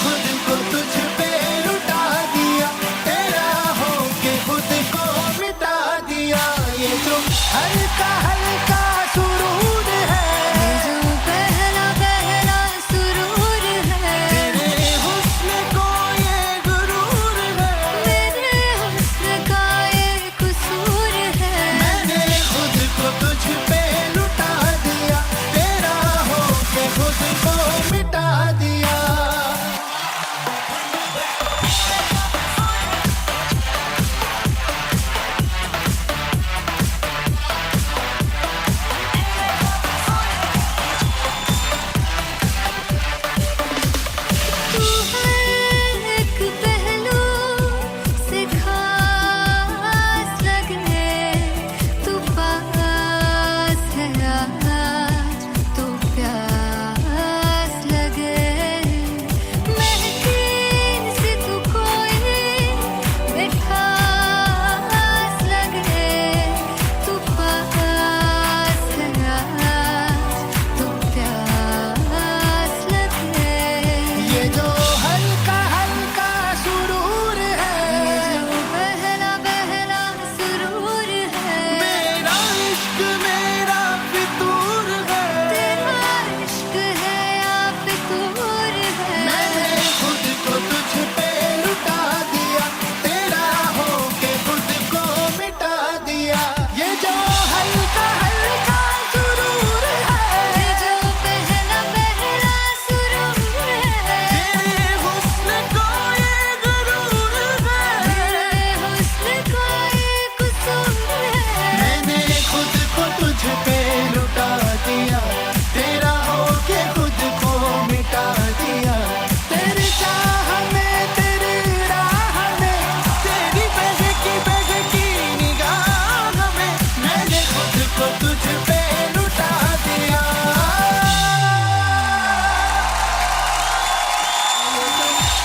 खुद को तुझ पे लुटा दिया, तेरा होके खुद को मिटा दिया। ये जो हल्का हल्का सुरूर है, ये जो पहला पहला सुरूर है, तेरे हुस्न को ये गुरूर है, मेरे हुस्न का ये कसूर है। मैंने खुद को तुझ पे लुटा दिया, तेरा होके खुद को मिटा दिया। तू हर एक पहलू से खास लगे, तू पास है आज तो प्यास लगे। महकी सी तू कोई बेखास लगे, तू पास है आज तो प्यास लगे। ये जो हल्का हल्का सुरूर है, ये जो पहला पहला सुरूर है, मेरा इश्क मेरा फितूर है, तेरा इश्क है या फितूर है। मैंने खुद को तुझ पे लुटा दिया, तेरा होके खुद को मिटा दिया। ये जो हल्का हल्का सुरूर है, ये जो पहला पहला सुरूर है, तेरे हुस्न को ये गुरूर है, मेरे हुस्न का ये कसूर है। मैंने खुद को तुझ पे लुटा दिया, तेरा होके खुद को मिटा दिया। तेरी चाह में तेरी राह में, तेरी बहकी निगाह में, मैंने खुद को तुझ पे लुटा दिया।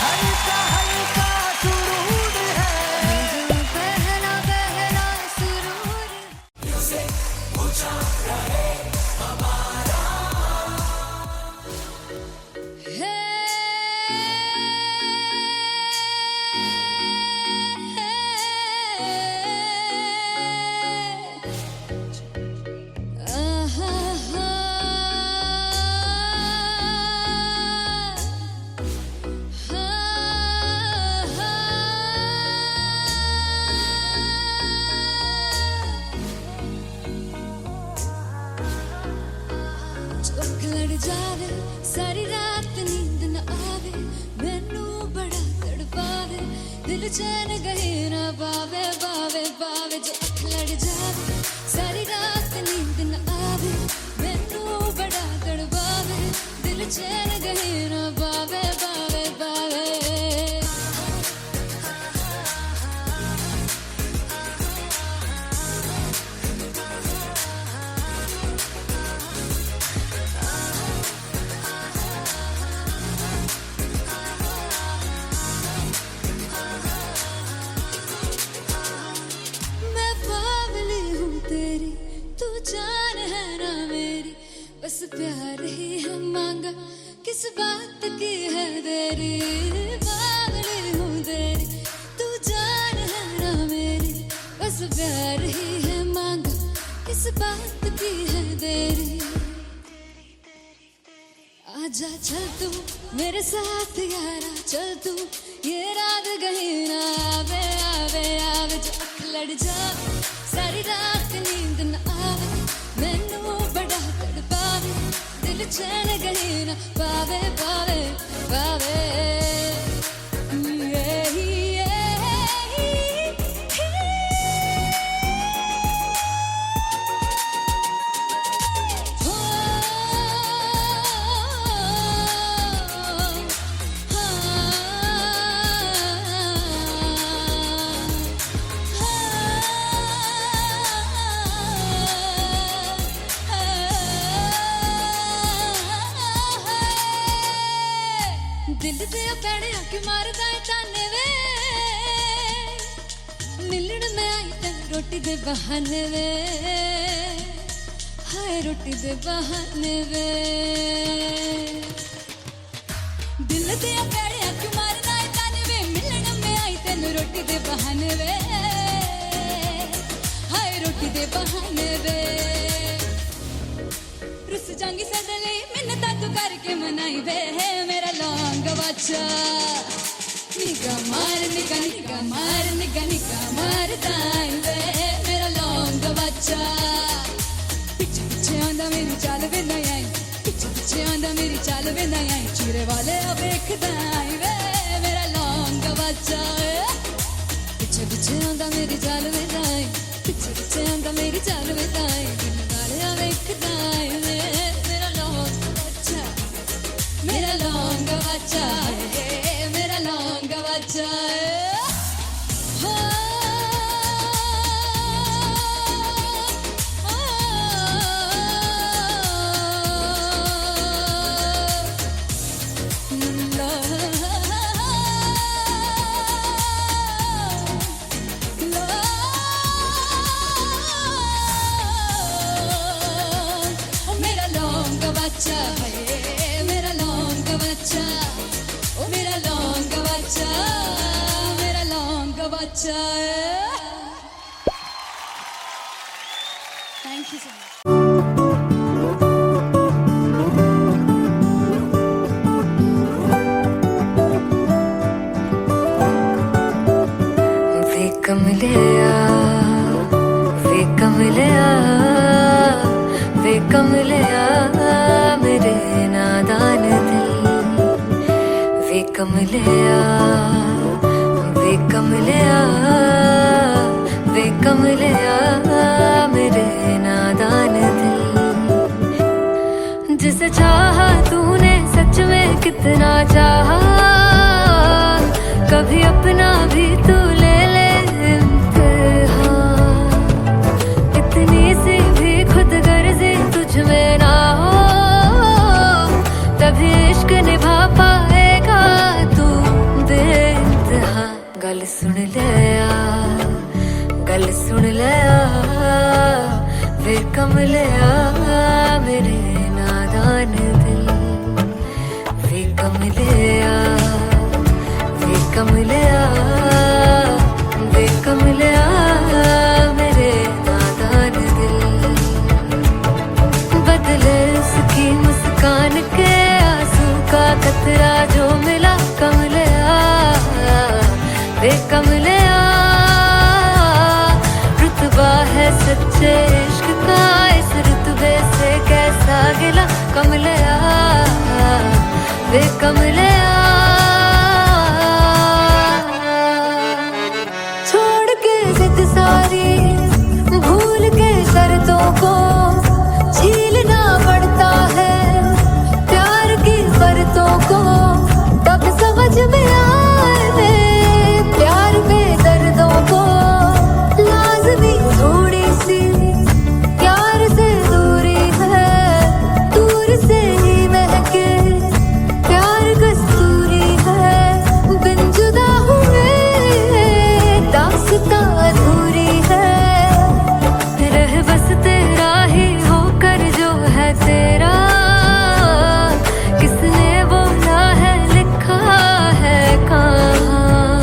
हल्का हल्का सुरूर है, ये जो पहला पहला सुरूर है। चौक लड़ जावे, सारी रात नींद न आवे, मैनू बड़ा तड़पावे, दिल चैन गहे ना पावे पावे पावे। जो अख लड़ जावे, सारी रात नींद न आवे, मैनू बड़ा तड़पावे, दिल चैन गहे ना पावे पावे पावे। मैं बावली हूँ तेरी, तू जान है ना मेरी, बस प्यार ही है मांगा, किस बात की है देरी। बावली हूँ तेरी, तू जान है ना मेरी, बस प्यार ही है मांगा, किस बात की है देरी। आजा चल तू मेरे साथ यारा, चल तू ये रात गही ना आवे आवे आवे। जो अख लड़ जावे, सारी रात नींद न आवे, मैनू बड़ा तड़पावे, दिल चैन गही ना पावे पावे पावे। दिल दे पैड़े आके मारदा है ताने वे, मिलन में आई तन रोटी दे बहाने वे, हाय रोटी दे बहाने वे। दिल दिया पैड़िया क्यों मारना है ताने वे मिलन में आई तेन रोटी दे बहाने वे हाय रोटी दे बहाने वे रुस जांगी सदले मिन्नता तू करके मनाई वे मेरा लौंग बच्चा निगा मार दाई वे मेरा लौंग बच्चा पीछे पीछे आंदा मेरी चाल वे नहीं आई पीछे आंदा मेरी चाल वे नहीं आई चूरे वाले वेखदा आई वे मेरा लौंग बच्चा पीछे पीछे आंदा मेरी चाल वे नहीं आई पीछे आंदा मेरी चाल वे नहीं आई वाले वेखदा आई वे मेरा लौंग बच्चा मेरा लौंग बच्चा मेरा लौंग बच्चा मेरा लौंग बच्चा ओ मेरा लौंग बच्चा मेरा लौंग बच्चा थैंक यू सो मच वे कमलिया मेरे नादान दिल वे कमलिया मेरे नादान दिल जिसे चाहा तूने सच में कितना चाहा कभी अपना भी तू ले ले इम्तिहान इतनी सी भी खुद गर्जी तुझ में ना हो तभी इश्क निभा पाएगा तू बेइंतहा गल सुन ले वे कमलिया मेरे नादान दिल वे कमलिया मेरे नादान दिल बदले उसकी मुस्कान के आंसू का कतरा जो मिला कमलिया वे कमलिया रुतबा है सच्चे इश्क का इस रुतबे से कैसा गिला कमलिया वे कमलिया छोड़ के जिद सारी भूल के शर्तों को झीलना पड़ता है प्यार की शर्तों को तब समझ में आए प्यार में दर्दों को लाज़मी थोड़ी सी प्यार से दूरी है दूर से ही महके प्यार कस्तूरी है बिन जुदा हुए दास्तां अधूरी है रह बस तेरा ही होकर जो है तेरा किसने बोला है लिखा है कहाँ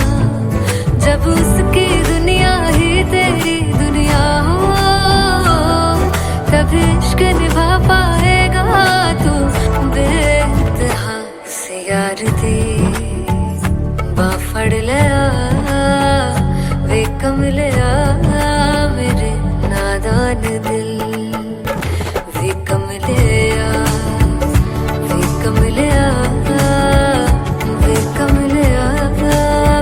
जब उसकी दुनिया ही तेरी दुनिया हो तब इश्क निभा पाएगा तू बेइंतहा से यार दी बाफड़ लिया वे कमलिया मेरे नादान दिल वे कमलिया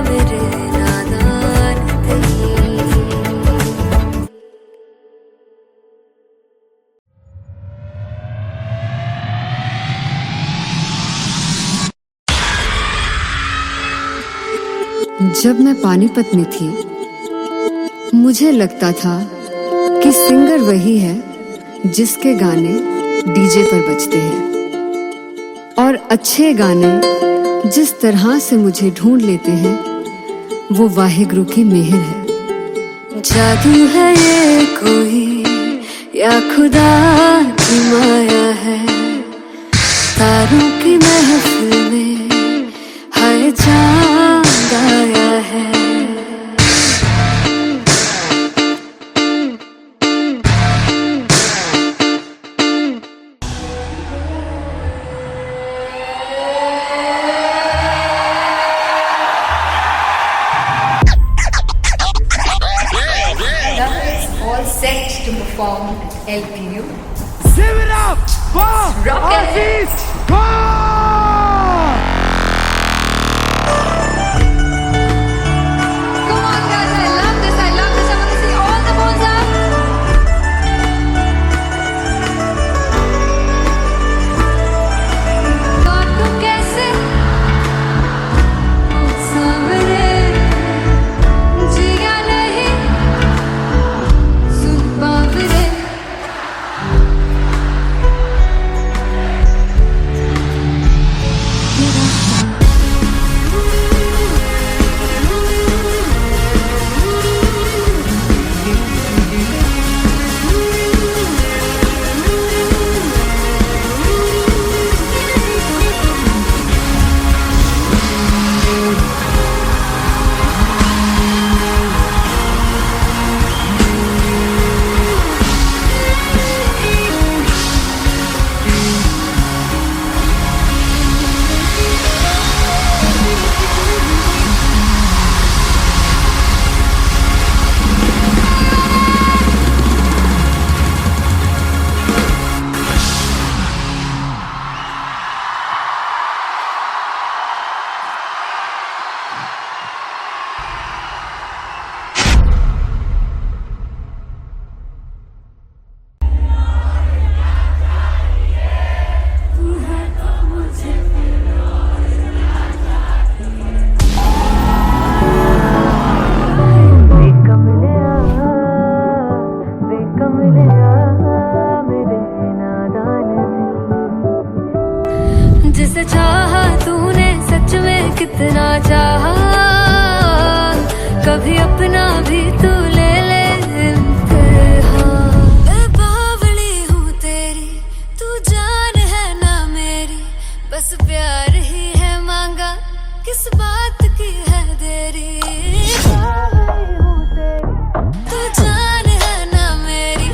मेरे नादान दिल जब मैं पानीपत में थी मुझे लगता था कि सिंगर वही है जिसके गाने डीजे पर बजते हैं और अच्छे गाने जिस तरह से मुझे ढूंढ लेते हैं वो वाहिगुरु की मेहर है। जादू है ये कोई या खुदा की माया है तारों की महफिल में LPU. शिवराम वाह, Rocket. आशीष वाह। Come on guys, I love this, I love this. I want to see all the balls up. काटूं कैसे सामने जिया नहीं सुन पावरे जिसे चाहा तूने सच में कितना चाहा, कभी अपना भी तू ले ले इम्तिहान। मैं बावली हूँ तेरी, तू जान है ना मेरी, बस प्यार ही है मांगा, किस बात की है देरी। बावली हूँ तेरी, तू जान है ना मेरी,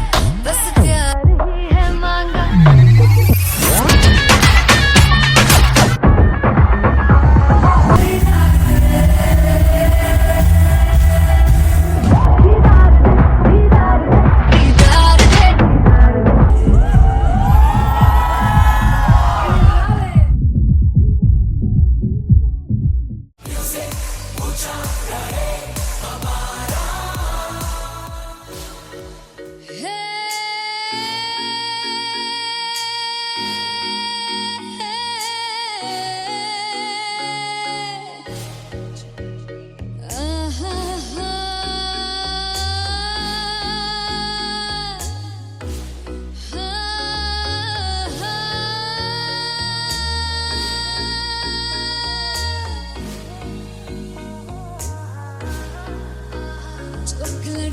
बस प्यार ही है मांगा।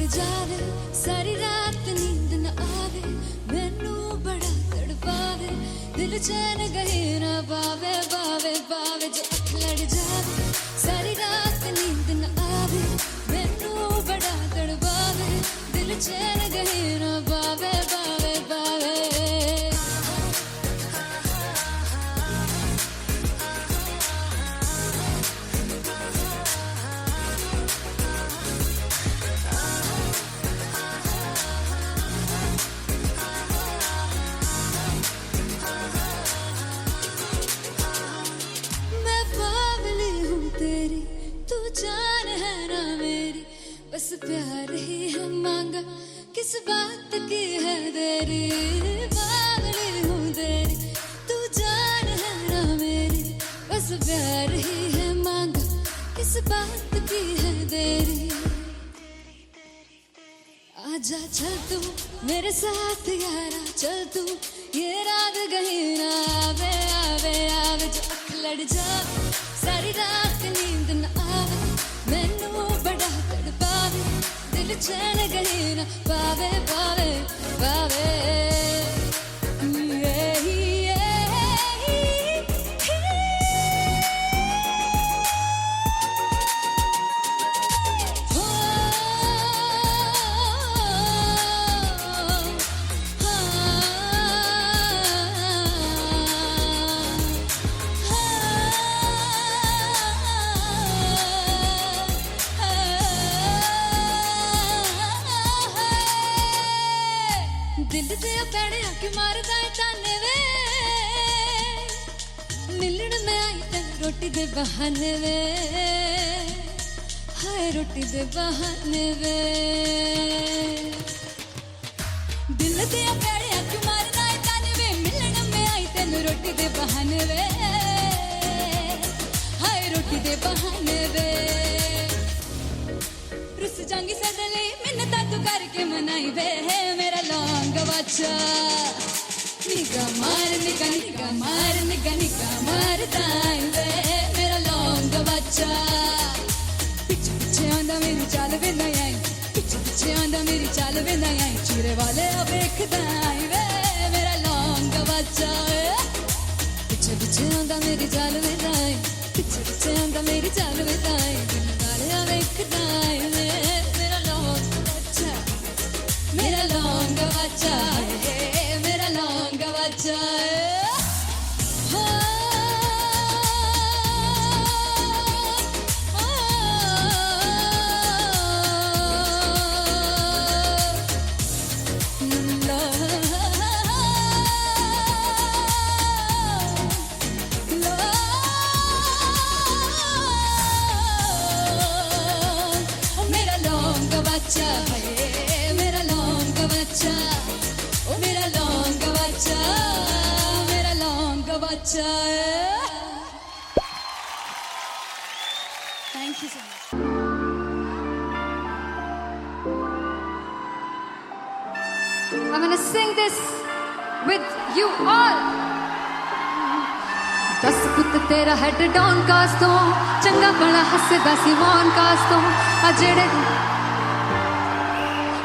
जावे सारी रात नींद न आवे, मैनू बड़ा तड़पावे, दिल चैन गहे ना पावे पावे पावे। जो अख लड़ जावे सारी रात नींद न आवे, मैनू बड़ा तड़पावे, दिल चैन गहे ना पावे पावे पावे। जान है ना मेरी, बस प्यार ही है मांगा, किस बात की है देरी। बावली हूँ तेरी, तू जान है ना मेरी, बस प्यार ही है मांगा, किस बात की है देरी। आजा चल तू मेरे साथ यारा, चल तू ये रात गहीना आवे आवे आवे। जो अख लड़ जावे सारी रात नींद न आवे, मैनू बड़ा तड़पावे, दिल चैन गहीना पावे पावे पावे। दिल मैं आई तेन रोटी दे बहाने वे, हाय रोटी दे बहाने वे। दिल दिया पैड़िया क्यों मारना है ताने वे, मिलन में आई तेन रोटी दे बहाने वे, हाय रोटी दे बहाने वे। रुस जांगी सदले मिन्नता तू करके मनाई वे, मेरा लौंग वाचा निगा मार निगा निगा मार निगा निगा मार दाई वे, मेरा लौंग वाचा। पिछे पिछे आंदा मेरी चाल वे ना आई, पिछे पिछे आंदा मेरी चाल वे ना आई, चूरे वाले वेखदा आई वे, मेरा लौंग वाचा। पिछे पिछे आंदा मेरी चाल वे ना आई, पिछे पिछे आंदा मेरी चाल वे ना आई, चूरे वाले वेखदा आई वे, मेरा लौंग वाचा, मेरा लौंग वाचा, मेरा लौंग वाचा। मेरा लौंग वाचा है, मेरा लौंग वाचा, ओ मेरा लौंग वाचा, मेरा लौंग वाचा। Thank you so much. I'm gonna sing this with you all. दस पुत तेरा हेड डाउन कास तो, चंगा बड़ा हसदा सी मौन कास तो, आ जेड़े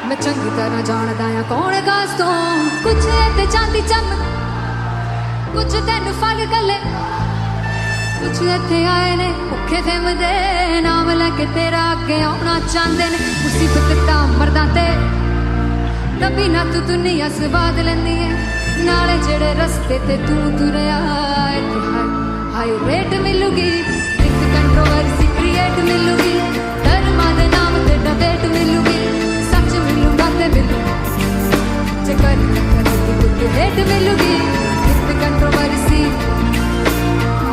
मैं चंगी तरह जानदा आ कौन कास तो। कुछ ते चांदी चम, कुछ तेन फल गले, कुछ इत्थे आए ने भुखे फिमदे, नाम लैके तेरा अगे आउणा चाहंदे ने। मुसीबत तां मरदा ते तभी ना तू दुनिया स्वाद लैंदी है, नाले जेड़े रस्ते ते तू तुरया, इत्थे हाई रेट मिलूगी, एक कंट्रोवर्सी क्रिएट मिलूगी, धर्मा दे नाम ते डिबेट मिलूगी, सच मिलूगा ते मिलू जे कर कुछ रेट मिलूगी, एक कंट्रोवर्सी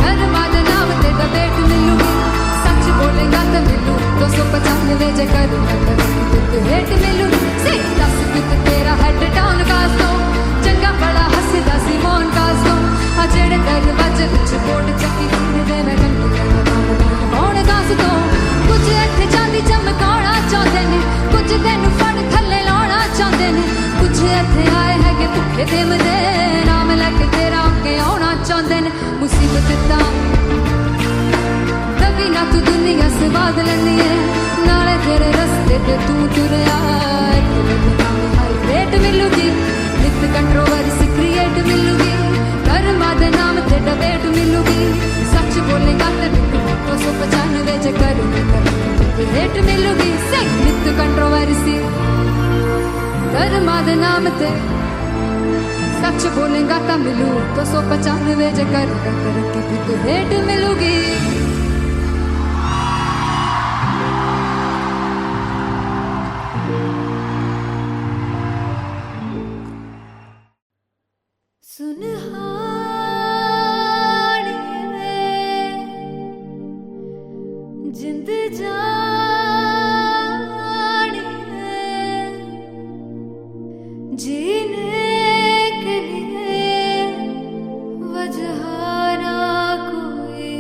धर्मा दे नाम ते डिबेट मिलूगी, सच बोलेगा ते मिलू 295 जे कर कुछ रेट मिलूगी। से दस कुछ तेरा हेड डाउन कास तो, चंगा बड़ा हसदा सी मौन कास तो, आ जेड़े दरवाजे विच बोर्ड चक्की दे मैं कौन कास तो। कुछ इत्थे चांदी चमकाउणा चाहंदे ने, कुछ तेनू फड़ थल्ले लाउणा चाहंदे ने, कुछ इत्थे आए हैगे भुखे फिमदे, नाम लैके तेरा अगे आउणा चाहंदे ने। मुसीबत तां तभी ना तू दुनिया स्वाद लैंदी है, नाले तेरे रस्ते ते तू तुरया, हाई रेट मिलूगी, नित कंट्रोवर्सी क्रिएट मिलूगी, धर्मा दे नाम ते डिबेट मिलूगी, सच बोलेगा ते मिलू 295 जे कर रेट मिलूगी। से नित कंट्रोवर्सी धर्मा दे नाम ते, सच बोलेगा ता मिलू 295 जे कर रेट मिलूगी। जिंद जानी है, जीने के लिए वजह ना कोई,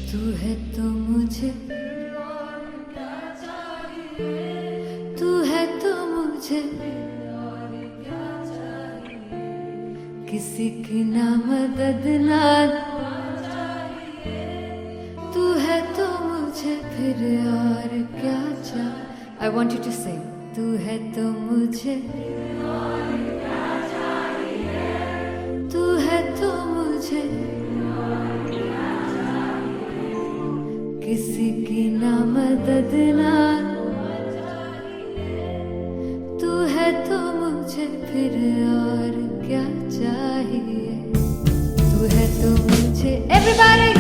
तू है तो मुझे, तू है तो मुझे किसी की ना मदद ना, तू है तो मुझे फिर और क्या चाह। I want you to sing. तू है तो मुझे, तू है तो मुझे किसी की ना मदद ना, तू है तो मुझे फिर और क्या चाहिए। तू है तो मुझे everybody,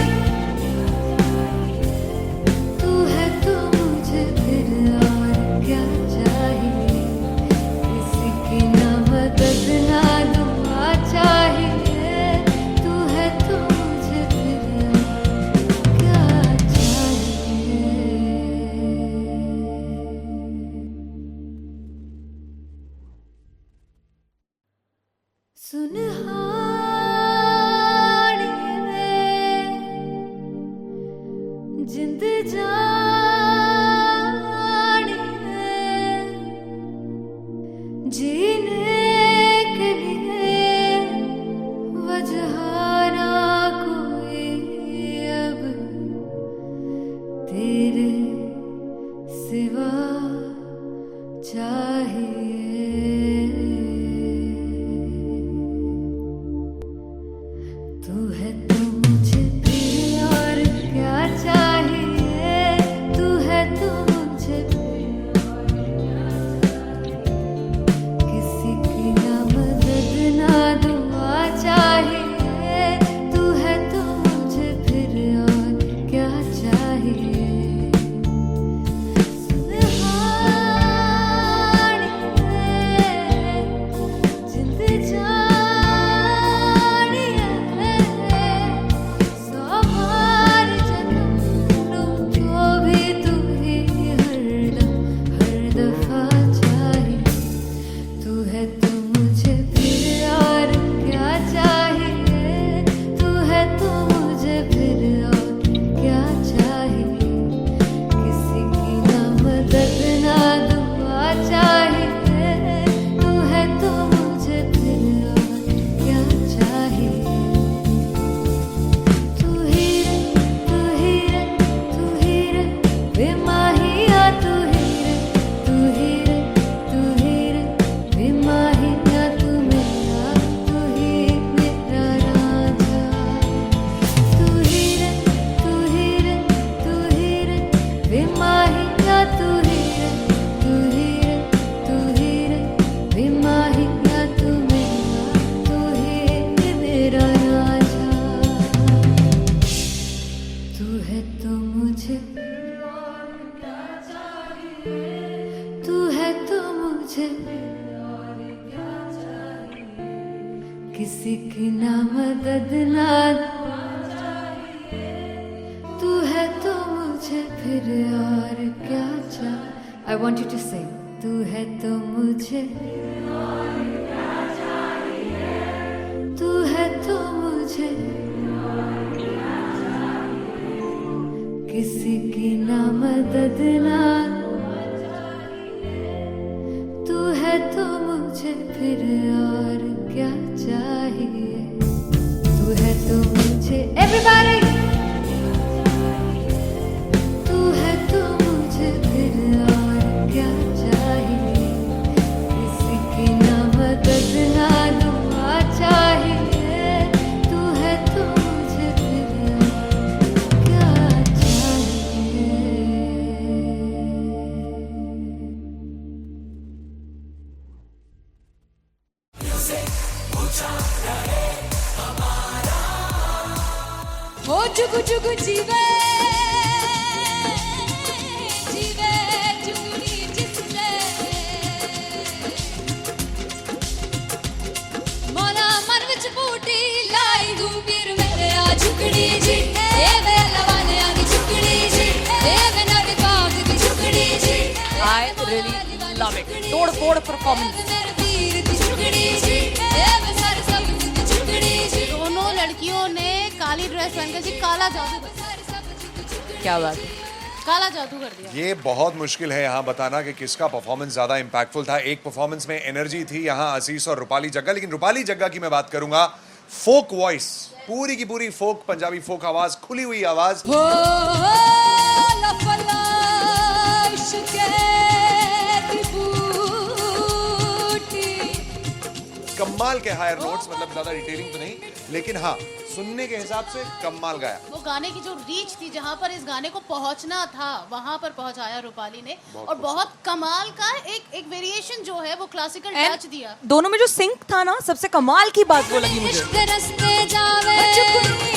तू है तो मुझे फिर और क्या चाहिए। किसी की ना मदद ना दुआ चाहिए, तू है तो मुझे फिर और क्या चाहिए। सुनहानिए जिंद जानिए, जीने के लिए वजह ना कोई अब तेरे सिवा चाहिए। तू है तो मुझे फिर और क्या चाहिए। तू है तो मुझे किसी की ना मदद ना दुआ चाहिए। तू है तो मुझे फिर और क्या चाहिए। जिंद जानिए सौ बार जन्म लूं तो भी तू ही हरदम हर दफा चाहिए। तू है तो मुझे फिर और क्या चाहिए। तू है तो मुझे फिर और क्या चाहिए। किसी की ना मदद ना दुआ चाहिए। तू है तो मुझे फिर और क्या चाहिए। तू ही रे, तू ही रे, तू ही रे बेमाहिया, तू ही रे, तू ही रे, तू ही रे बेमाहिया, तू मेरा, तू ही मेरा राजा। तू ही रे, तू ही रे, तू ही रे बेमाहिया, तू ही रे, तू ही रे, तू ही रे बेमाहिया, तू मेरा, तू ही मेरा राजा। तू है तो मुझे, तू है तो मुझे किसी की ना मदद ना, तू है तो मुझे फिर और क्या चाह। I want you to sing. तू है तो मुझे, तू है तो मुझे किसी की ना मदद ना, तू है तो मुझे फिर और क्या चाहिए। तू है तो मुझे everybody, तू है तो मुझे फिर और क्या चाहिए। किसी की ना मदद ना दुआ चाहिए। तू है तो मुझे फिर और क्या चाहिए। हो जुगु जुगु जीवे जीवे जुगनी जिसले मोला मन विच बूटी लाई हूँ पीर मेरे आ झुकड़ी जी। ए वे लवाने आगी झुकड़ी जी, ए वे नवी बाग की झुकड़ी जी। I really love it. तोड़ फोड़ परफॉर्मेंस। मेरे पीर की झुकड़ी जी, ए वे सारे सब की झुकड़ी जी। दोनों लड़कियों ने काली ड्रेस पहनकर जी काला जादू क्या बात है। काला जादू कर दिया। ये बहुत मुश्किल है यहाँ बताना कि किसका परफॉर्मेंस ज्यादा इंपैक्टफुल था। एक परफॉर्मेंस में एनर्जी थी यहाँ असीस और रूपाली जग्गा, लेकिन रूपाली जग्गा की मैं बात करूंगा, फोक वॉइस, पूरी की पूरी फोक, पंजाबी फोक आवाज, खुली हुई आवाज। कमाल के हायर नोट्स, मतलब ज्यादा डिटेलिंग तो नहीं, लेकिन हाँ सुनने के हिसाब से कमाल गाया। वो गाने की जो रीच थी, जहाँ पर इस गाने को पहुंचना था वहां पर पहुंचाया रूपाली ने, और बहुत कमाल का एक वेरिएशन जो है वो क्लासिकल टच दिया। दोनों में जो सिंक था ना, सबसे कमाल की बात वो लगी मुझे। इश्क दे रस्ते जावे,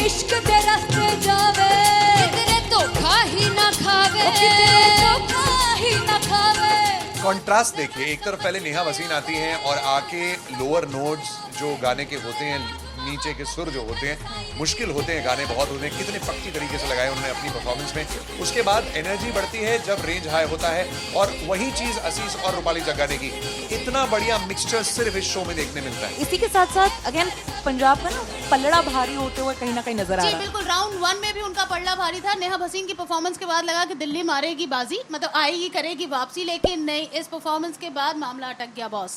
इश्क दे रस्ते जावे, कितने धोखा ही ना खावे, कितने धोखा ही ना खावे। कॉन्ट्रास्ट देखिए, एक तरफ पहले नेहा वसीम आती हैं और आके लोअर नोट्स जो गाने के होते हैं, नीचे के सुर जो होते हैं, मुश्किल होते हैं, गाने बहुत होते हैं, कितने पक्की तरीके से लगाए उन्होंने अपनी परफॉर्मेंस में। उसके बाद एनर्जी बढ़ती है जब रेंज हाई होता है, और वही चीज असीस और रूपाली जग्गा ने की। इतना बढ़िया मिक्सचर सिर्फ इस शो में देखने मिलता है। इसी के साथ साथ अगेन पंजाब का ना पल्लड़ा भारी होते हुए कहीं ना कहीं नजर आ जी रहा है। बिल्कुल, राउंड 1 में भी उनका पल्ला भारी था। नेहा भसीन की परफॉर्मेंस के बाद लगा कि दिल्ली मारेगी बाजी, मतलब आएगी, करेगी वापसी, लेकिन नहीं, इस परफॉर्मेंस के बाद मामला अटक गया बॉस।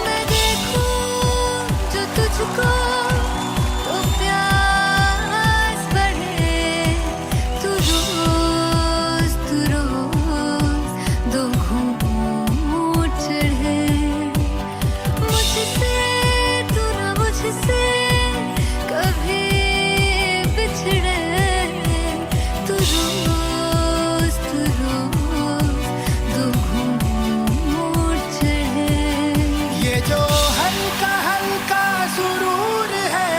मैं देखूं जो तुझको तो प्यास बढ़े, तू रोज दो घूंट चढ़े, मुझसे तू ना मुझसे कभी बिछड़े, तू रोज दो घूंट चढ़े। ये जो हल्का हल्का सुरूर है,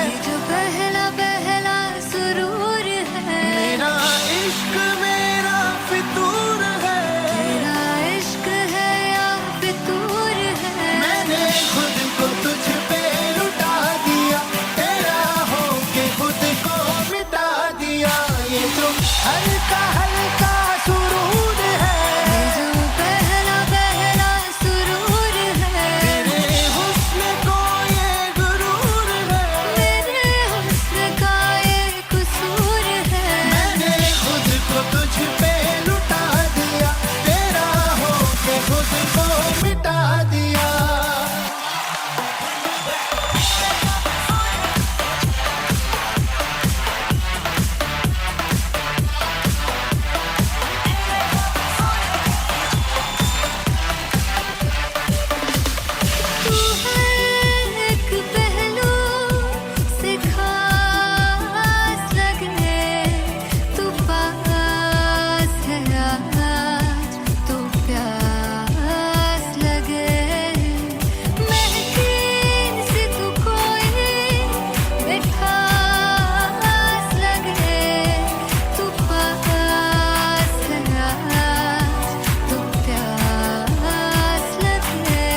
ये जो पहला पहला सुरूर है, मेरा इश्क मेरा फितूर है, तेरा इश्क है या फितूर है। मैंने खुद को तुझ पे लुटा दिया, तेरा होके खुद को मिटा दिया। ये जो हल्का हल्का सुरूर है, ये जो पहला पहला सुरूर है, तेरे हुस्न को ये गुरूर है, मेरे हुस्न का ये कसूर है। मैंने खुद को तुझ पे लुटा दिया, तेरा होके खुद को मिटा दिया। तू है एक पहलू से खास लगे, तू पास है आज तो प्यास लगे, महकी सी तू कोई मिठास लगे, तू पास है आज तो प्यास लगे।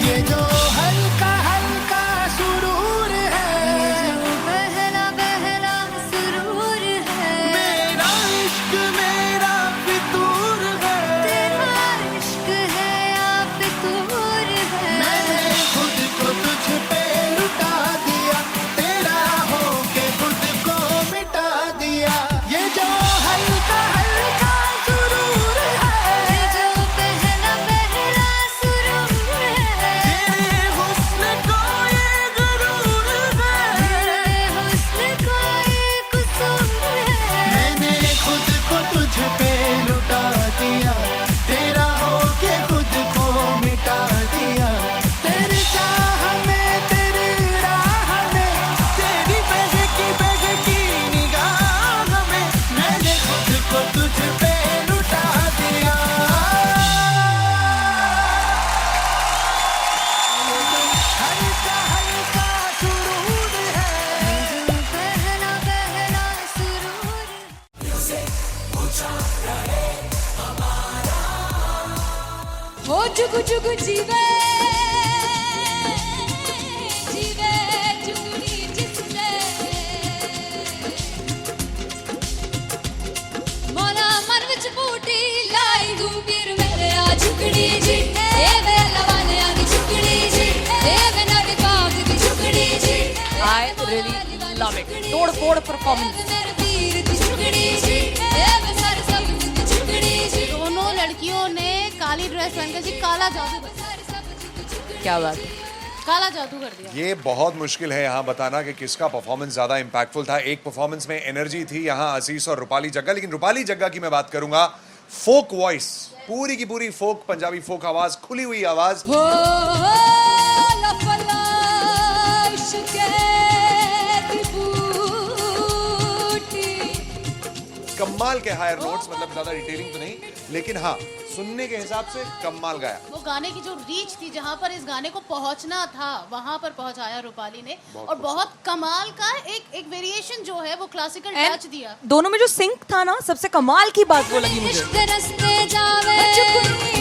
ये जो हल्का हल्का सुरूर है, ये जो पहला पहला सुरूर है, मेरा इश्क मेरा फितूर है, तेरा इश्क है या फितूर है। मैंने खुद को तुझ पे लुटा दिया, तेरा होके खुद को मिटा दिया। ये जो हल्का हल्का सुरूर है, ये जो पहला पहला सुरूर है, तेरे हुस्न को ये गुरूर है, मेरे हुस्न का ये कसूर है। मैंने खुद को तुझ पे लुटा दिया, तेरा होके खुद को मिटा दिया। तेरी चाह में, तेरी राह में, तेरी बहकी निगाह में, मैंने खुद को तुझ पे लुटा दिया। हल्का हल्का सुरूर है, ये जो पहला पहला सुरूर है। हो जुग जुग जीवे जीवे जुगनी जिसने, मोला मन विच बूटी लाई तू पीर मेरे आ झुकड़ी जी, ए मेरे लवाने आगी झुकड़ी जी, ए मेरा दिमाग दी झुकड़ी जी। I really love it. तोड़ फोड़ परफॉर्मेंस। मेरे पीर दी झुकड़ी स्वयंकर जी काला जादू कर दिया। क्या बात है। काला जादू कर दिया। ये बहुत मुश्किल है यहाँ बताना कि किसका परफॉर्मेंस ज्यादा इंपैक्टफुल था। एक परफॉर्मेंस में एनर्जी थी यहाँ असीस और रूपाली जग्गा, लेकिन रूपाली जग्गा की मैं बात करूंगा, फोक वॉइस, पूरी की पूरी फोक, पंजाबी फोक आवाज, खुली हुई आवाज। कमाल के हायर नोट्स, मतलब ज्यादा डिटेलिंग तो नहीं, लेकिन हाँ सुनने के हिसाब से कमाल गाया। वो गाने की जो रीच थी, जहाँ पर इस गाने को पहुंचना था वहां पर पहुंचाया रूपाली ने, और बहुत कमाल का एक वेरिएशन जो है वो क्लासिकल टच दिया। दोनों में जो सिंक था ना, सबसे कमाल की बात वो लगी मुझे। इश्क दे रस्ते जावे,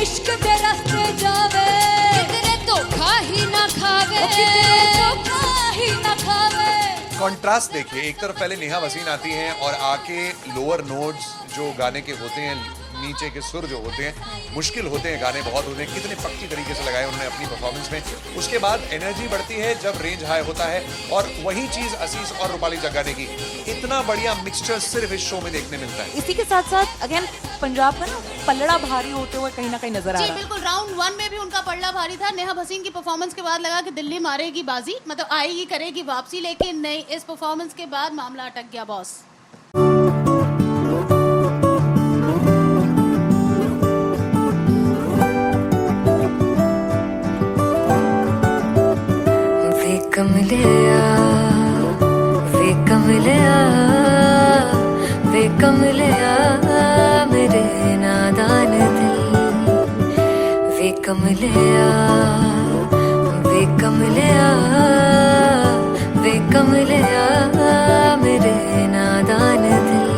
इश्क दे रस्ते जावे, कितने धोखा ही ना खावे, धोखा ही ना खावे। कॉन्ट्रास्ट देखिए, एक तरफ पहले नेहा वसीन आती हैं और आके लोअर नोट्स जो गाने के होते हैं, नीचे के सुर जो होते हैं, मुश्किल होते हैं गाने, बहुत होते हैं, कितने पक्की तरीके से लगाए उन्होंने अपनी परफॉर्मेंस में। उसके बाद एनर्जी बढ़ती है जब रेंज हाई होता है, और वही चीज असीस और रूपाली जग्गा ने की। इतना बढ़िया मिक्सचर सिर्फ इस शो में देखने मिलता है। इसी के साथ साथ अगेन पंजाब का ना पल्लड़ा भारी होते हुए कहीं ना कहीं नजर आ जी रहा है। बिल्कुल, राउंड 1 में भी उनका पल्ला भारी था। नेहा भसीन की परफॉर्मेंस के बाद लगा कि दिल्ली मारेगी बाजी, मतलब आएगी, करेगी वापसी, लेकिन नहीं, इस परफॉर्मेंस के बाद मामला अटक गया बॉस। वे कमलिया मेरे नादान दिल, वे कमलिया मेरे नादान दिल।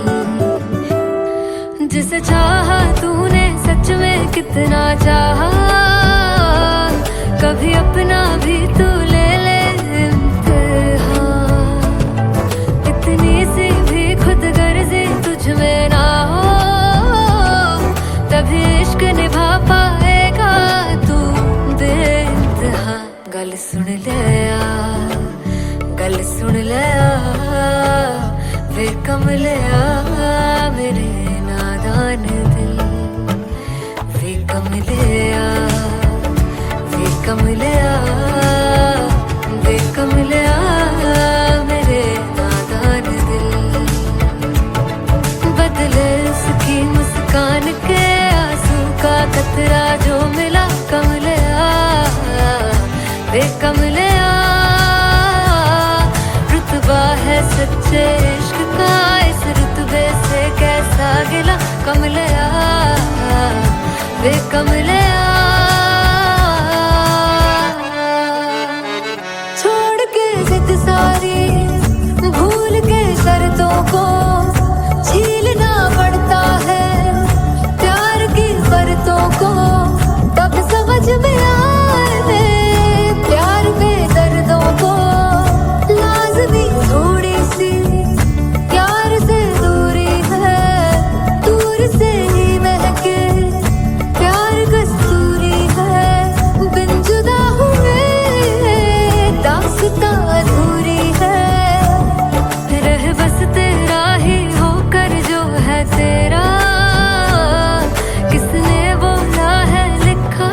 जिसे चाहा तूने सच में कितना चाहा, कभी अपना भी तू ले ले इम्तिहान। इतनी सी भी खुद गर्जी तुझ में ना हो, तभी इश्क निभा पाएगा तू बेइंतहा। गल सुन ले वे कमलिया मेरे नादान दिल, वे कमलिया मेरे नादान दिल। बदले उसकी मुस्कान के आंसू का कतरा जो मिला, कमलिया वे कमलिया। रुतबा है सच्चे इश्क का, इस रुतबे से कैसा गिला, कमलिया वे कमलिया। छोड़ के जिद सारी, भूल के शर्तों को, झीलना पड़ता है प्यार की शर्तों को। तब समझ में आए प्यार में दर्दों को, लाज़मी थोड़ी सी प्यार से दूरी है, दूर से ही महके प्यार कस्तूरी है। बिन जुदा हुए दास्तां अधूरी है, रह बस तेरा ही होकर जो है तेरा। किसने बोला है लिखा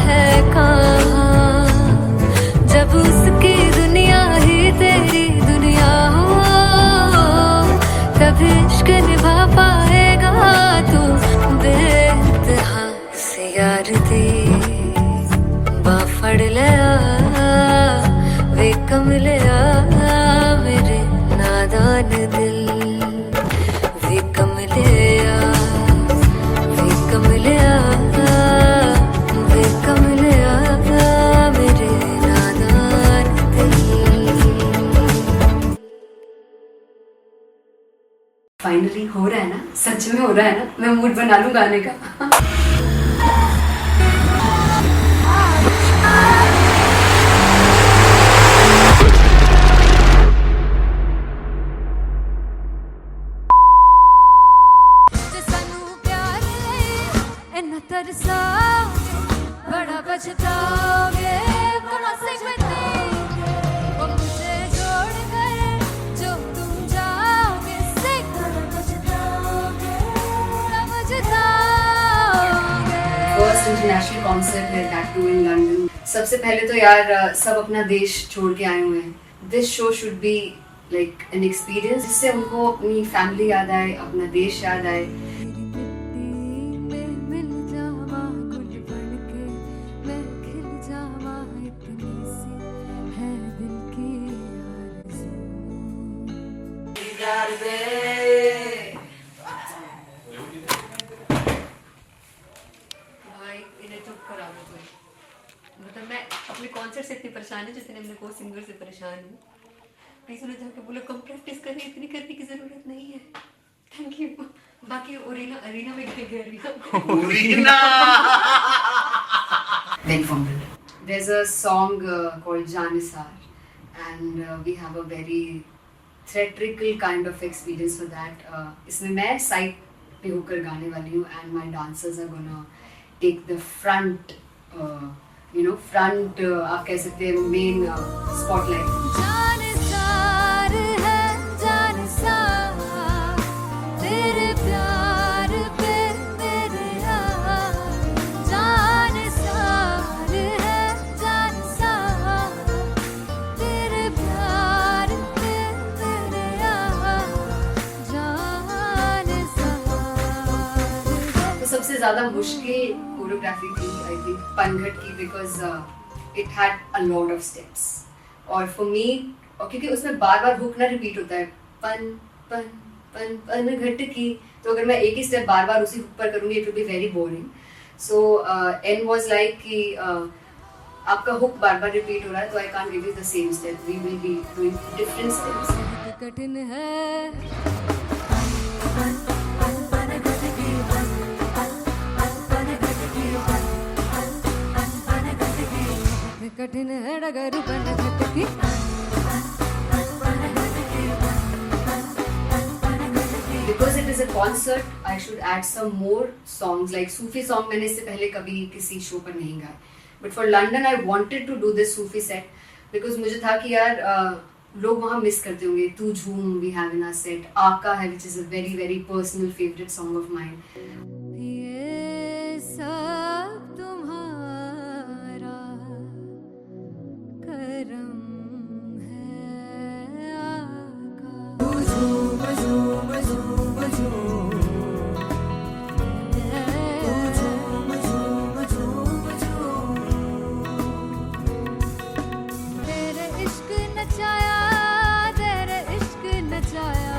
है कहाँ, जब उसकी दुनिया ही तेरी दुनिया हो, तभी इश्क निभा पाएगा तू बेइंतहा। से यार दी बांह फड़ लिया, वे कमलिया मेरे नादान दिल, वे कमलिया वे कमलिया मेरे नादान दिल। फाइनली हो रहा है ना, सच में हो रहा है ना, मैं मूड बना लूं गाने का। बड़ा पछताओगे कहाँ से बचेंगे, वो मुझे छोड़ कर जो तुम जाओगे, से बड़ा पछताओगे, बड़ा पछताओगे। फर्स्ट इंटरनेशनल कॉन्सर्ट है, दैट टू इन लंदन। सबसे पहले तो यार सब अपना देश छोड़ के आए हुए हैं। This show should be like an experience जिससे उनको अपनी फैमिली याद आए, अपना देश याद आए। मतलब मैं अपने कॉन्सर्ट से इतनी परेशान हूँ जितने अपने को सिंगर से परेशान हूँ। प्लीज उन्हें जाके बोलो कम प्रैक्टिस करें, इतनी करने की जरूरत नहीं है। Thank you. बाकी अरीना में गए arena There's a song called Janisar and we have a very theatrical kind of experience for that. इसमें मैं साइड पे होकर गाने वाली हूँ and my dancers are gonna take the front front आप कह सकते हैं main spotlight. जानसार है जानसार तेरे प्यार पे मेरे यार जानसार है जानसार तेरे प्यार पे मेरे यार जानसार। तो सबसे ज़्यादा मुश्किल कोरियोग्राफी थी आई थिंक पनघट की because it had a lot of steps और फॉर मी क्योंकि उसमें बार बार हुक ना रिपीट होता है पन पन पन पनघट की, तो अगर मैं एक ही स्टेप बार बार उसी हुक पर करूँगी it will be very boring. So N was like कि आपका हुक बार बार रिपीट हो रहा है तो I can't give you the same step, we will be doing different steps. कठिन है कठिन है डगर पनघट की Because it is a concert, I should add some more songs like Sufi song. मैंने इससे पहले कभी किसी शो पर नहीं गाया. But for London, I wanted to do this Sufi set because मुझे था कि यार लोग वहाँ मिस करते होंगे. तू झूम we have in our set. आका है which is a very very personal favorite song of mine. ये सब तुम्हारा करम है आका। तेरे इश्क नचाया तेरे इश्क नचाया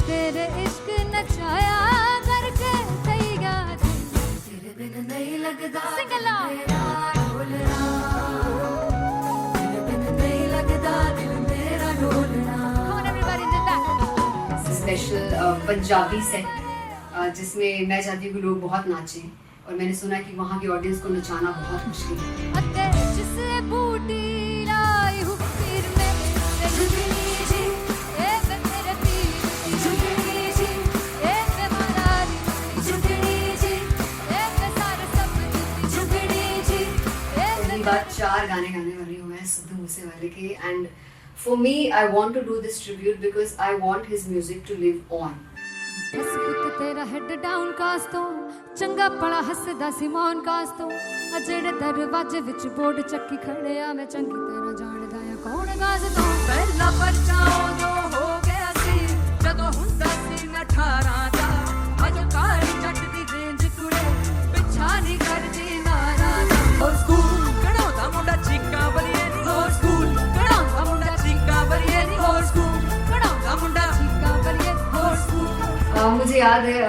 तेरे इश्क नचाया करके तैयार तेरे बिन नहीं लगता सिंगला ढोलना तेरे बिन नहीं लगता दिल मेरा ढोलना। Come on everybody did that. Special Punjabi set जिसमें मैं चाहती हूँ कि लोग बहुत नाचें और मैंने सुना कि वहाँ की ऑडियंस को नचाना बहुत मुश्किल है। अते जिसे बूटी लाई हूँ पीर में ते झुकनी जी ए वे मेरे पीर की झुकनी जी ए वे मारारी की झुकनी जी ए वे सारे सब की झुकनी जी ए पहली बार 4 गाने गाने वाली हूँ मैं सिद्धू मूसेवाले के and for me I want to do this tribute because I want his music to live on. बस पुत तेरा हेड डाउन कास तो चंगा पड़ा हसदा सी मौन कास तो अजड़े दरवाजे विच बोर्ड चक्की खड़े आ मैं चंगी तरह जानदा आ कौन गाज तो पहला बचाओ जो हो गया सी जदों हुंदा सी मैं 18 दा अज काली जट दी रेंज कुड़े पिछा नहीं करदी नाराज हो स्कूल कढ़ाउंदा मुंडा चीका बलिए नी हो स्कूल कढ़ाउंदा मुंडा चीका बलिए नी हो स्कूल कढ़ाउंदा मुंडा चीका बलिए हो स्कूल। मुझे याद है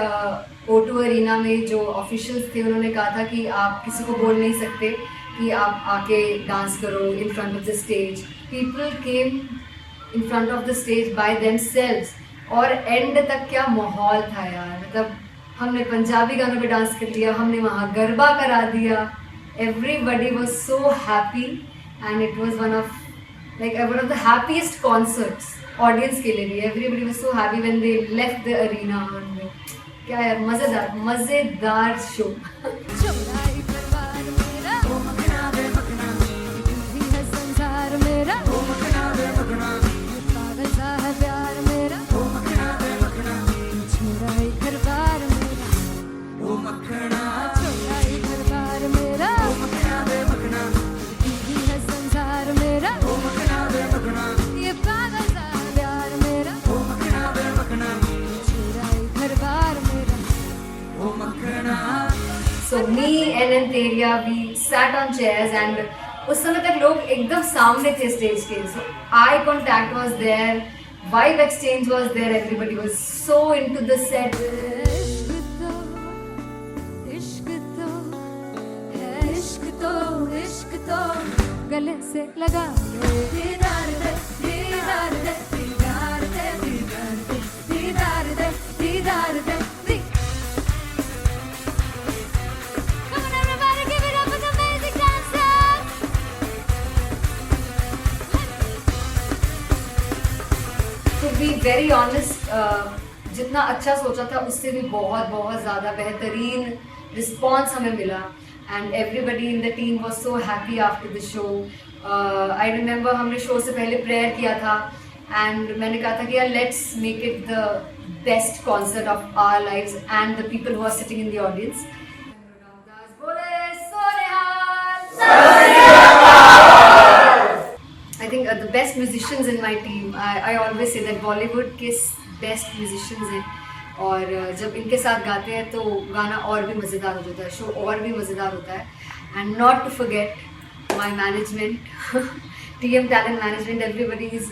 O2 अरीना में जो ऑफिशियल्स थे उन्होंने कहा था कि आप किसी को बोल नहीं सकते कि आप आके डांस करो in front of the stage. People came in front of the stage by themselves और एंड तक क्या माहौल था यार, मतलब हमने पंजाबी गानों पे डांस कर लिया, हमने वहाँ गरबा करा दिया। Everybody was so happy and it was one of the happiest concerts audience के लिए भी। Everybody was so happy when they left the arena. क्या यार मजेदार शो। चौराई परिवार मेरा ओ मखना वे मखना तू ही है संसार मेरा ओ मखना वे मखना पागल सा है प्यार मेरा ओ मखना वे मखना चौराई परिवार मेरा ओ मखना चौराई परिवार मेरा So me and Anteria, we sat on chairs and उस समय तक लोग एकदम सामने थे स्टेज के. So eye contact was there, vibe exchange was there, everybody was so into the set. इश्क तो है, इश्क तो गले से लगा ले. दीदार दे, दीदार दे, दीदार दे, दीदार दे, दीदार दे, दीदार दे. Come on everybody, give it up for the amazing dancers. To be very honest, जितना अच्छा सोचा था उससे भी बहुत बहुत ज़्यादा बेहतरीन रिस्पॉन्स हमें मिला. And everybody in the team was so happy after the show. I remember हमने शो से पहले प्रेयर किया था and मैंने कहा था कि यार let's make it the best concert of our lives and the people who are sitting in the audience. I think the best musicians in my team. I always say that Bollywood के best musicians हैं. और जब इनके साथ गाते हैं तो गाना और भी मज़ेदार हो जाता है, शो और भी मज़ेदार होता है. And not to forget my management, TM Talent Management, everybody is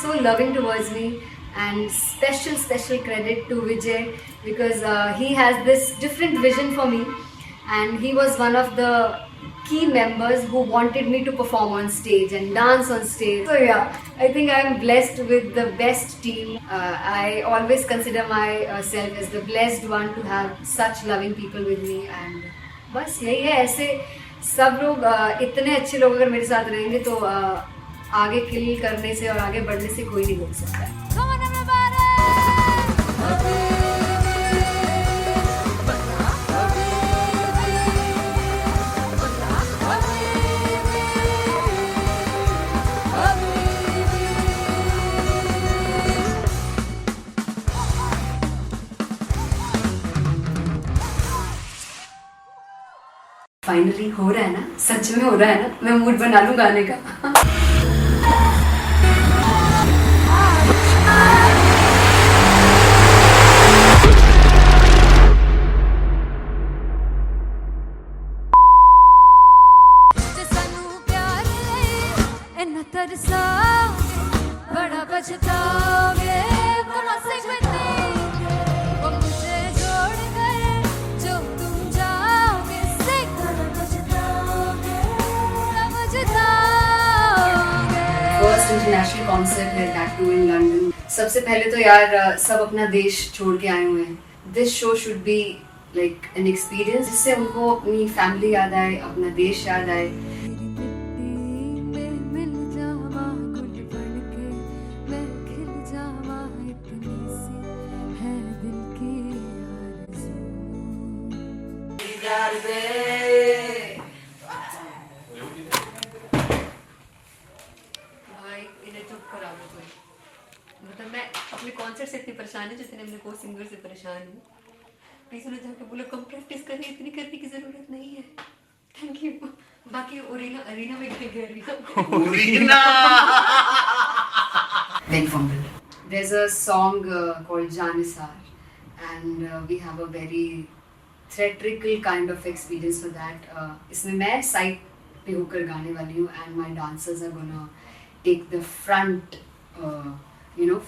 so loving towards me. And special credit to Vijay because he has this different vision for me and he was one of the key members who wanted me to perform on stage and dance on stage. So yeah, I think I'm blessed with the best team. I always consider myself as the blessed one to have such loving people with me. And बस यही है, ऐसे सब लोग इतने अच्छे लोग अगर मेरे साथ रहेंगे तो आगे किल करने से और आगे बढ़ने से कोई नहीं रोक सकता है. Come on everybody. फाइनली हो रहा है ना, सच में हो रहा है ना. मैं मूड बना लूं गाने का. ਸਾਨੂੰ ਪਿਆਰ ਲਈ ਇੰਨਾ ਤਰਸਾਓਗੇ, ਬੜਾ ਪਛਤਾਓਗੇ. Come on, sing with me. वो मुझे छोड़ गए जो तुम जाओगे. Sing. बड़ा पछताओगे, पछताओगे. फर्स्ट इंटरनेशनल कॉन्सर्ट है, दैट टू इन लंदन. सबसे पहले तो यार सब अपना देश छोड़ के आए हुए हैं. This show should be like an experience जिससे उनको अपनी फैमिली याद आए, अपना देश याद आए. मिल जावा गुल बनके, मैं खिल जावा इतनी सी है दिल की आरज़ू. भाई इन्हें चुप करा दो कोई. मतलब मैं अपने कॉन्सर्ट से इतनी परेशान हूँ जितने अपने को सिंगर से परेशान हूँ. प्लीज उन्हें जाके बोलो कम प्रैक्टिस करनी, इतनी करने की जरूरत नहीं है. Thank you. बाकी अरीना में गए Very fumble. There's a song called Janisar and we have a very theatrical kind of experience for that. इसमें मैं साइड पे होकर गाने वाली हूँ and my dancers are gonna take the front,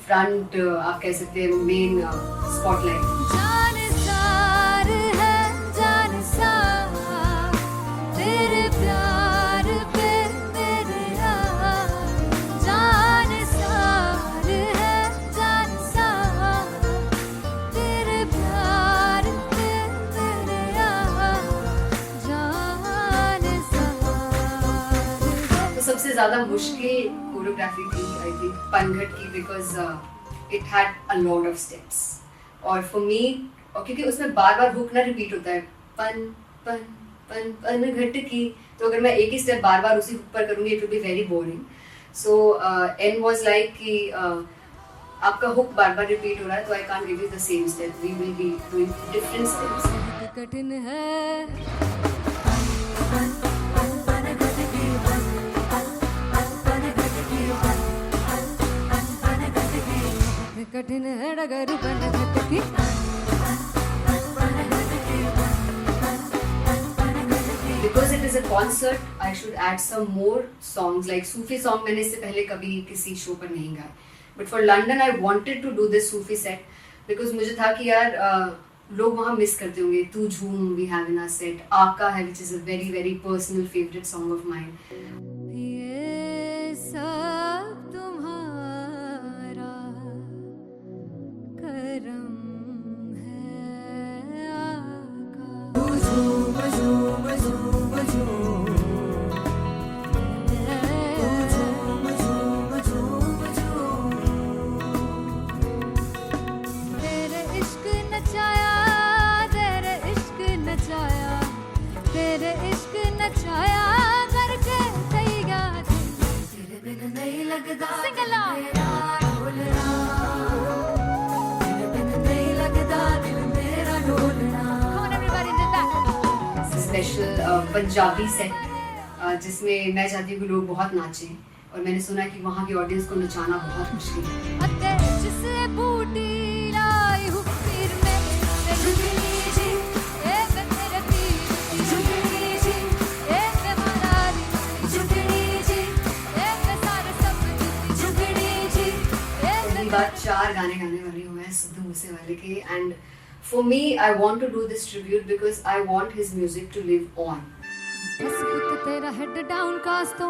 front आप कह सकते हैं main spotlight. जानसार है जानसार, तेरे प्यार पे मेरे यार. जानसार है जानसार, तेरे प्यार पे मेरे यार. जानसार. तो सबसे ज़्यादा मुश्किल कोरियोग्राफी थी आई थिंक पनघट की because it had a lot of steps. और फॉर मी, और क्योंकि उसमें बार बार हुक ना रिपीट होता है, पन पन पन पन घट की, तो अगर मैं एक ही स्टेप बार बार उसी हुक पर करूँगी it will be very boring. So N was like कि आपका हुक बार बार रिपीट हो रहा है तो I can't give you the same step, we will be doing different steps. कठिन है कठिन है डगर बन घटकी. because it is a concert, I should add some more songs like Sufi song. मैंने इससे पहले कभी किसी शो पर नहीं गाए. But for London, I wanted to do this Sufi set because मुझे था कि यार लोग वहाँ मिस करते होंगे. तू झूम we have in our set. आका है which is a very very personal favorite song of mine. ये सब तुम्हारा करम है आका. तेरे इश्क नचाया, तेरे इश्क नचाया, तेरे इश्क नचाया करके तैया तेरे बिन नहीं लगदा सिंगला ढोलना, तेरे बिन नहीं लगदा दिल मेरा ढोलना. Come on everybody do that. Special Punjabi set जिसमें मैं चाहती हूँ कि लोग बहुत नाचें और मैंने सुना कि वहाँ की ऑडियंस को नचाना बहुत मुश्किल है. अते जिसे बूटी लाई हूँ पीर में जुगनी जी, ए मैं तेरे पीर की जुगनी जी, ए मैं मनाली जुगनी जी, ए मैं सारे सब जुगनी जी, ए पहली बार 4 गाने गाने वाली हूँ मैं सिद्धू मूसेवाले के. And for me I want to do this tribute because I want his music to live on. बस पुत तेरा हेड डाउन कास तो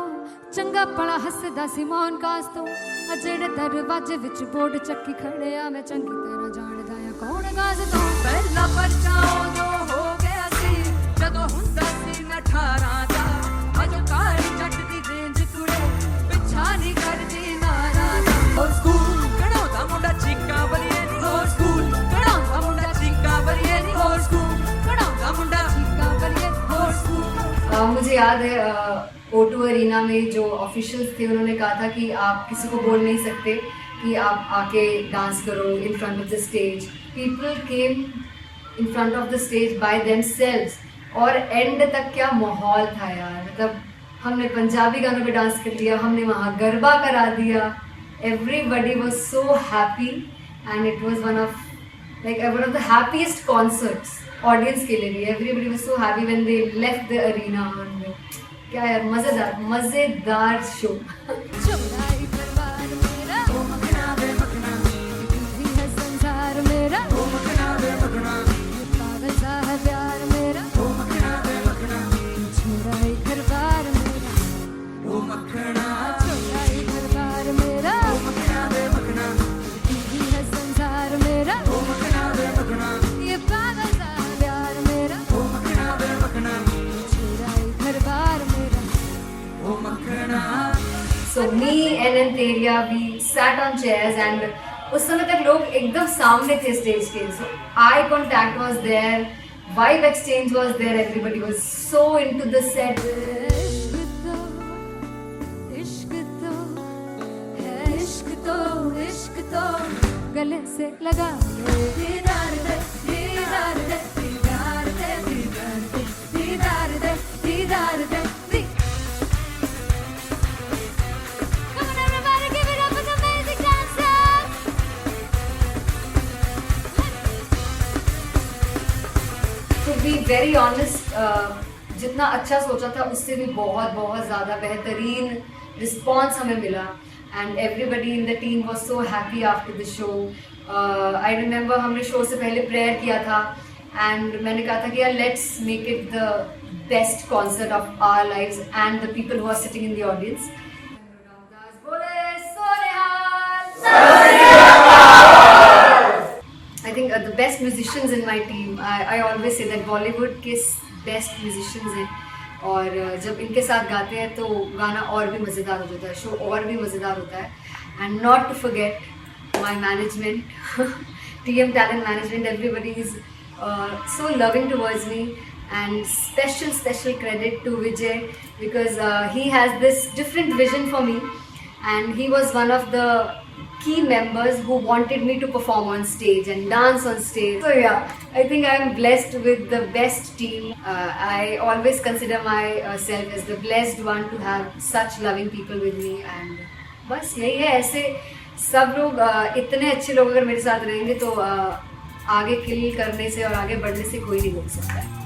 चंगा पड़ा हसदा सिमोन कास तो अजेड़े दरवाजे विच बोर्ड चक्की खड़े आ मैं चंगी तरह जानदा आ कौन गाज तो पहला पर्चा उदों हो गया सी जदों हुंदा सी मैं 18 दा अजो काली जट दी रेंज कुड़े पिछा नहीं करदी नारा दा. ओल्ड स्कूल कढ़ाउंदा मुंडा चीका बलिए नी ओल्ड स्कूल कढ़ाउंदा मुंडा चीका बलिए नी ओल्ड स्कूल कढ़ाउंदा मुंडा चीका बलिए ओल्ड स्कूल. मुझे याद है O2 अरीना में जो ऑफिशियल्स थे उन्होंने कहा था कि आप किसी को बोल नहीं सकते कि आप आके डांस करो in front of the stage. People came in front of the stage by themselves और एंड तक क्या माहौल था यार. मतलब हमने पंजाबी गानों पे डांस कर लिया, हमने वहाँ गरबा करा दिया. Everybody was so happy and it was one of the happiest concerts audience के लिए भी. Everybody was so happy when they left the arena. क्या यार मजेदार शो. चौराई परिवार मेरा ओ मखना बे मखना ही है संसार मेरा ओ मखना बे मखना पागल सा है प्यार मेरा ओ मखना बे मखना चौराई परिवार मेरा ओ मखना चौराई परिवार मेरा ओ मखना बे मखना ही है संसार मेरा ओ मखना बे मखना ये पागल सा है प्यार मेरा ओ मखना बे मखना चौराई परिवार मेरा. So me and Anteria, we sat on chairs and उस समय तक लोग एकदम सामने थे स्टेज के. So eye contact was there, vibe exchange was there, everybody was so into the set. इश्क तो है इश्क तो गले से लगा दीदार दे दीदार दे दीदार दे दीदार दे दीदार दे दीदार दे. Come on everybody, give it up for the amazing dancers. To be very honest, जितना अच्छा सोचा था उससे भी बहुत बहुत ज़्यादा बेहतरीन रिस्पॉन्स हमें मिला. And everybody in the team was so happy after the show. I remember हमने शो से पहले प्रेयर किया था एंड मैंने कहा था कि यार let's make it the best concert of our lives and the people who are sitting in the audience. I think the best musicians in my team, I always say that Bollywood के best musicians हैं और जब इनके साथ गाते हैं तो गाना और भी मज़ेदार हो जाता है, शो और भी मज़ेदार होता है. And not to forget my management, TM Talent Management, everybody is so loving towards me. And special credit to Vijay because he has this different vision for me and he was one of the key members who wanted me to perform on stage and dance on stage. So yeah, I think I am blessed with the best team. I always consider myself as the blessed one to have such loving people with me. And बस यही है, ऐसे सब लोग इतने अच्छे लोग अगर मेरे साथ रहेंगे तो आगे किल करने से और आगे बढ़ने से कोई नहीं रोक सकता है.